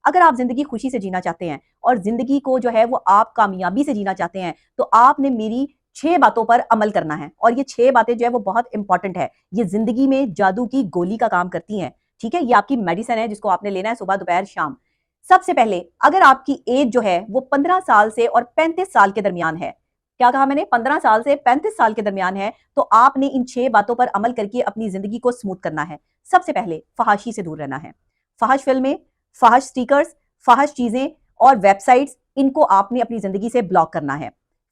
अगर आप जिंदगी खुशी से जीना चाहते हैं और जिंदगी को जो है वो आप कामयाबी से जीना चाहते हैं, तो आपने मेरी 6 बातों पर अमल करना है। और ये 6 बातें जो है वो बहुत इंपॉर्टेंट है। ये जिंदगी में जादू की गोली का काम करती हैं। ठीक है, ये आपकी मेडिसिन है जिसको आपने लेना है सुबह दोपहर शाम। सबसे पहले, अगर आपकी एज जो है वो 15 साल से और 35 साल के दरमियान है, क्या कहा मैंने, 15 साल से 35 साल के दरमियान है, तो आपने इन 6 बातों पर अमल करके अपनी जिंदगी को स्मूथ करना है। सबसे पहले, फहाशी से दूर रहना है। फहश फिल्में, फहश स्टिकर्स, फहश चीजें और वेबसाइट्स, इनको आपने अपनी जिंदगी से ब्लॉक करना है।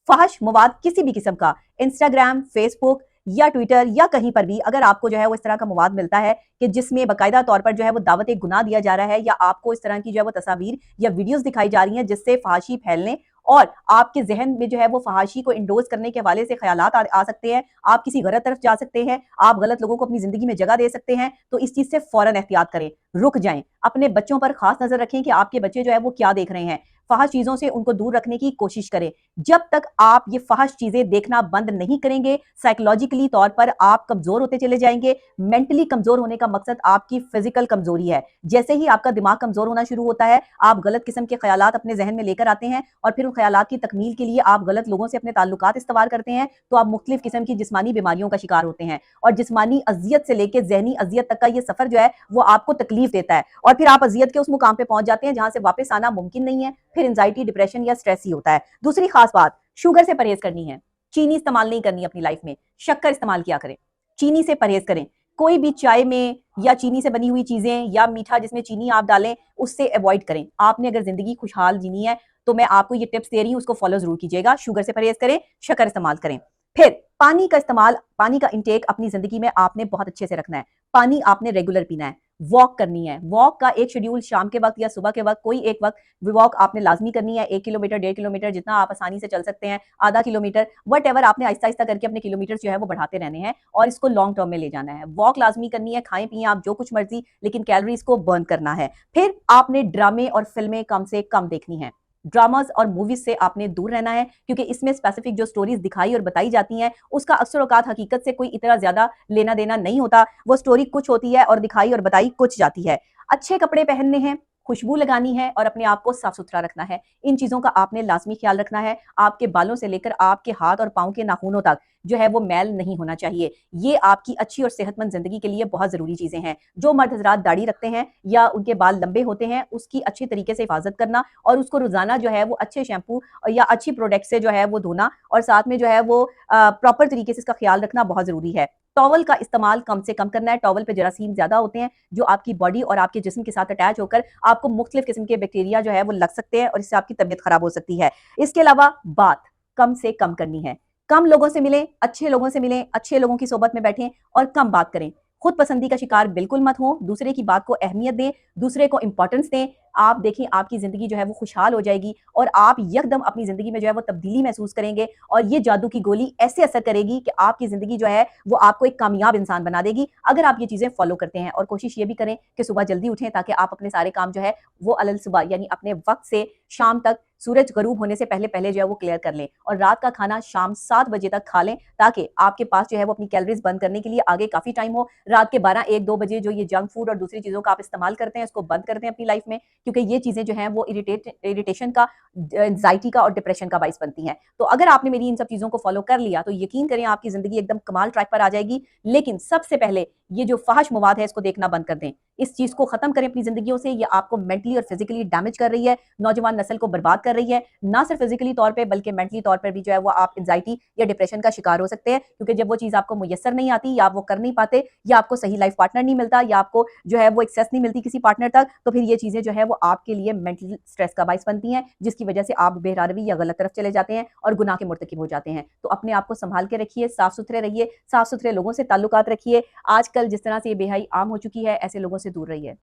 फहश मवाद किसी भी किस्म का, इंस्टाग्राम, फेसबुक या ट्विटर या कहीं पर भी अगर आपको जो है वो इस तरह का मवाद मिलता है कि जिसमें बाकायदा तौर पर जो है वो दावत गुनाह दिया जा रहा है, या आपको इस तरह की जो है वो तस्वीर या वीडियोस दिखाई जा रही हैं जिससे फहाशी फैलने और आपके जहन में जो है वो फहाशी को इंडोर्स करने के हवाले से ख्यालात आ सकते हैं, आप किसी गलत तरफ जा सकते हैं, आप गलत लोगों को अपनी जिंदगी में जगह दे सकते हैं, तो इस चीज से फौरन एहतियात करें, रुक जाएं। अपने बच्चों पर खास नजर रखें कि आपके बच्चे जो है वो क्या देख रहे हैं। फहश चीजों से उनको दूर रखने की कोशिश करें। जब तक आप ये फहश चीजें देखना बंद नहीं करेंगे, साइकोलॉजिकली तौर पर आप कमजोर होते चले जाएंगे। मेंटली कमजोर होने का मकसद आपकी फिजिकल कमजोरी है। जैसे ही आपका दिमाग कमजोर होना शुरू होता है, आप गलत किस्म के ख्यालात अपने जहन में लेकर आते हैं और फिर उन ख्यालात की तकमील के लिए आप गलत लोगों से अपने ताल्लुकात इस्तेमाल करते हैं, तो आप मुख्तलिफ किस्म की जिस्मानी बीमारियों का शिकार होते हैं। और जिस्मानी अजियत से लेकर जहनी अजियत तक का ये सफर जो है वो आपको तकलीफ देता है, और फिर आप अजियत के उस मुकाम पे पहुंच जाते हैं जहां से वापस आना मुमकिन नहीं है। फिर एंजाइटी, डिप्रेशन या स्ट्रेस ही होता है। दूसरी खास बात, शुगर से परहेज करनी है। चीनी इस्तेमाल नहीं करनी अपनी लाइफ में, शक्कर इस्तेमाल किया करें। चीनी से परहेज करें। कोई भी चाय में या चीनी से बनी हुई चीजें या मीठा जिसमें चीनी आप डालें, उससे अवॉइड करें। आपने अगर जिंदगी खुशहाल जीनी है तो मैं आपको ये टिप्स दे रही हूं, उसको फॉलो जरूर कीजिएगा। शुगर से परहेज करें, शक्कर इस्तेमाल करें। फिर पानी का इस्तेमाल, पानी का इंटेक अपनी जिंदगी में आपने बहुत अच्छे से रखना है। पानी आपने रेगुलर पीना है। वॉक करनी है। वॉक का एक शेड्यूल, शाम के वक्त या सुबह के वक्त, कोई एक वक्त वॉक आपने लाजमी करनी है। 1 किलोमीटर, 1.5 किलोमीटर, जितना आप आसानी से चल सकते हैं, आधा किलोमीटर, वट एवर, आपने आहिस्ता आहिस्ता करके अपने किलोमीटर जो है वो बढ़ाते रहने हैं और इसको लॉन्ग टर्म में ले जाना है। वॉक लाजमी करनी है। खाएं पिए आप जो कुछ मर्जी, लेकिन कैलोरीज को बर्न करना है। फिर आपने ड्रामे और फिल्में कम से कम देखनी है। ड्रामाज और मूवीज से आपने दूर रहना है, क्योंकि इसमें स्पेसिफिक जो स्टोरीज दिखाई और बताई जाती हैं उसका अक्सर औकात हकीकत से कोई इतना ज्यादा लेना देना नहीं होता। वो स्टोरी कुछ होती है और दिखाई और बताई कुछ जाती है। अच्छे कपड़े पहनने हैं, खुशबू लगानी है और अपने आप को साफ सुथरा रखना है। इन चीजों का आपने लाजमी ख्याल रखना है। आपके बालों से लेकर आपके हाथ और पांव के नाखूनों तक जो है वो मैल नहीं होना चाहिए। ये आपकी अच्छी और सेहतमंद जिंदगी के लिए बहुत जरूरी चीजें हैं। जो मर्द हजरात दाढ़ी रखते हैं या उनके बाल लंबे होते हैं, उसकी अच्छी तरीके से हिफाजत करना और उसको रोजाना जो है वो अच्छे शैम्पू या अच्छी प्रोडक्ट से जो है वो धोना, और साथ में जो है वो प्रॉपर तरीके से इसका ख्याल रखना बहुत जरूरी है। टॉवल का इस्तेमाल कम से कम करना है। टॉवल पे जरासीम ज्यादा होते हैं जो आपकी बॉडी और आपके जिस्म के साथ अटैच होकर आपको मुख्तलिफ किस्म के बैक्टीरिया जो है वो लग सकते हैं और इससे आपकी तबीयत खराब हो सकती है। इसके अलावा बात कम से कम करनी है। कम लोगों से मिलें, अच्छे लोगों से मिलें, अच्छे लोगों की सोबत में बैठें और कम बात करें। खुद पसंदी का शिकार बिल्कुल मत हो। दूसरे की बात को अहमियत दें, दूसरे को इंपॉर्टेंस दें। आप देखें आपकी जिंदगी जो है वो खुशहाल हो जाएगी और आप यकदम अपनी जिंदगी में जो है वो तब्दीली महसूस करेंगे, और ये जादू की गोली ऐसे असर करेगी कि आपकी जिंदगी जो है वो आपको एक कामयाब इंसान बना देगी, अगर आप ये चीजें फॉलो करते हैं। और कोशिश ये भी करें कि सुबह जल्दी उठें ताकि आप अपने सारे काम जो है वो अलल सुबह यानी अपने वक्त से शाम तक सूरज गरूब होने से पहले पहले जो है वो क्लियर कर लें। और रात का खाना शाम 7 बजे तक खा लें ताकि आपके पास जो है वो अपनी कैलोरीज बंद करने के लिए आगे काफी टाइम हो। रात के 12-1-2 बजे जो ये जंक फूड और दूसरी चीजों का आप इस्तेमाल करते हैं इसको बंद करते हैं अपनी लाइफ में, क्योंकि ये चीजें जो हैं वो इरिटेशन का, एंजाइटी का और डिप्रेशन का बाइस बनती हैं। तो अगर आपने मेरी इन सब चीजों को फॉलो कर लिया तो यकीन करें आपकी जिंदगी एकदम कमाल ट्रैक पर आ जाएगी। लेकिन सबसे पहले ये जो फहश मवाद है इसको देखना बंद कर दें। इस चीज को खत्म करें अपनी जिंदगियों से। ये आपको मेंटली और फिजिकली डैमेज कर रही है, नौजवान नस्ल को बर्बाद कर रही है। ना सिर्फ फिजिकली तौर पे बल्कि मेंटली तौर पर भी जो है वो आप एंजाइटी या डिप्रेशन का शिकार हो सकते हैं, क्योंकि जब वो चीज आपको मुयस्सर नहीं आती या आप वो कर नहीं पाते या आपको सही लाइफ पार्टनर नहीं मिलता या आपको जो है वो एक्सेस नहीं मिलती किसी पार्टनर तक, तो फिर ये चीजें जो है वो आपके लिए मेंटल स्ट्रेस का बाइस बनती हैं, जिसकी वजह से आप बेहरारवी या गलत तरफ चले जाते हैं और गुनाह के मुर्तकिब हो जाते हैं। तो अपने आप को संभाल के रखिए, साफ सुथरे रहिए, साफ सुथरे लोगों से ताल्लुकात रखिए। आजकल जिस तरह से ये बेहयाई आम हो चुकी है, ऐसे लोगों से दूर रहिए।